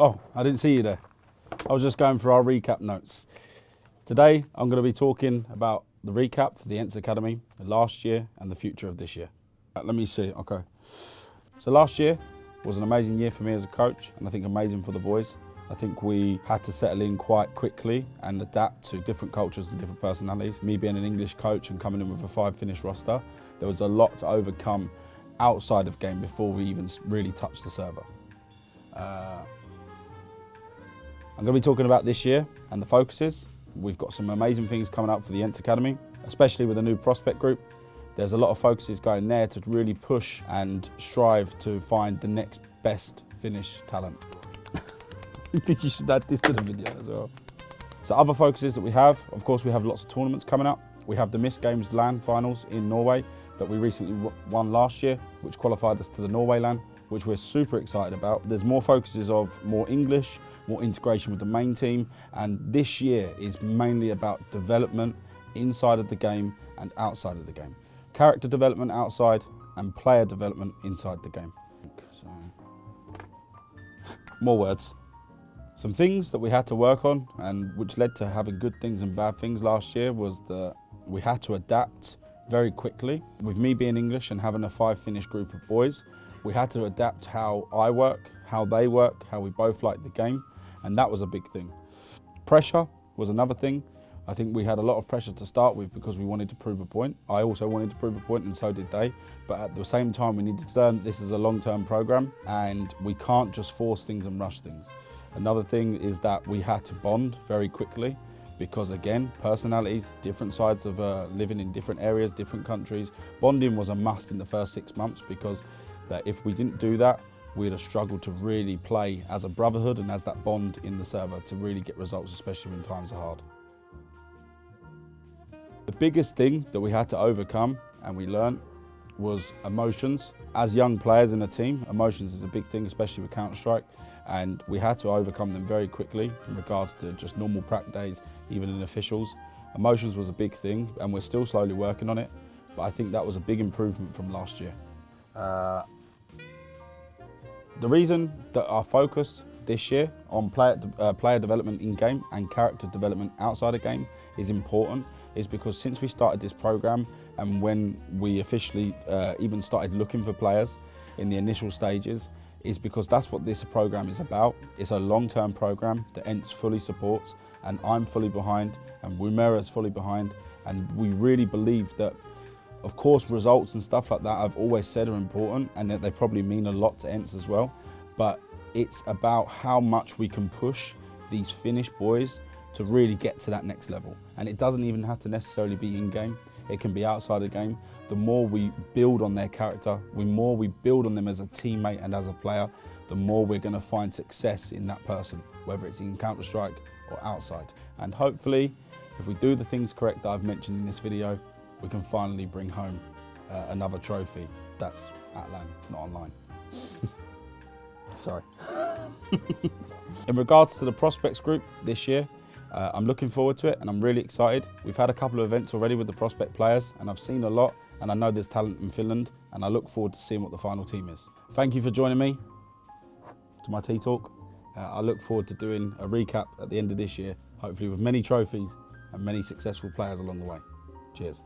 Oh, I didn't see you there. I was just going through our recap notes. Today, I'm going to be talking about the recap for the ENCE Academy, the last year and the future of this year. Let me see, okay. So last year was an amazing year for me as a coach, and I think amazing for the boys. I think we had to settle in quite quickly and adapt to different cultures and different personalities. Me being an English coach and coming in with a 5-finish roster, there was a lot to overcome outside of game before we even really touched the server. I'm going to be talking about this year and the focuses. We've got some amazing things coming up for the ENCE Academy, especially with the new prospect group. There's a lot of focuses going there to really push and strive to find the next best Finnish talent. I think you should add this to the video as well. So other focuses that we have, of course we have lots of tournaments coming up. We have the Miss Games LAN finals in Norway that we recently won last year, which qualified us to the Norway LAN, which we're super excited about. There's more focuses of more English, more integration with the main team, and this year is mainly about development inside of the game and outside of the game. Character development outside and player development inside the game. So, more words. Some things that we had to work on and which led to having good things and bad things last year was that we had to adapt very quickly. With me being English and having a 5-finish group of boys, we had to adapt how I work, how they work, how we both like the game, and that was a big thing. Pressure was another thing. I think we had a lot of pressure to start with because we wanted to prove a point. I also wanted to prove a point and so did they. But at the same time, we needed to learn this is a long-term program and we can't just force things and rush things. Another thing is that we had to bond very quickly because again, personalities, different sides of living in different areas, different countries. Bonding was a must in the first 6 months because that if we didn't do that, we'd have struggled to really play as a brotherhood and as that bond in the server to really get results, especially when times are hard. The biggest thing that we had to overcome and we learned was emotions. As young players in a team, emotions is a big thing, especially with Counter-Strike, and we had to overcome them very quickly in regards to just normal prac days, even in officials. Emotions was a big thing and we're still slowly working on it, but I think that was a big improvement from last year. The reason that our focus this year on player development in-game and character development outside of game is important is because since we started this program and when we officially even started looking for players in the initial stages, is because that's what this program is about. It's a long-term program that ENCE fully supports and I'm fully behind and Woomera is fully behind, and we really believe that, of course, results and stuff like that I've always said are important and that they probably mean a lot to ENCE as well, but it's about how much we can push these Finnish boys to really get to that next level. And it doesn't even have to necessarily be in-game, it can be outside the game. The more we build on their character, the more we build on them as a teammate and as a player, the more we're going to find success in that person, whether it's in Counter-Strike or outside. And hopefully, if we do the things correct that I've mentioned in this video, we can finally bring home another trophy that's at LAN, not online. Sorry. In regards to the prospects group this year, I'm looking forward to it and I'm really excited. We've had a couple of events already with the prospect players and I've seen a lot and I know there's talent in Finland and I look forward to seeing what the final team is. Thank you for joining me to my tea talk. I look forward to doing a recap at the end of this year, hopefully with many trophies and many successful players along the way. Cheers.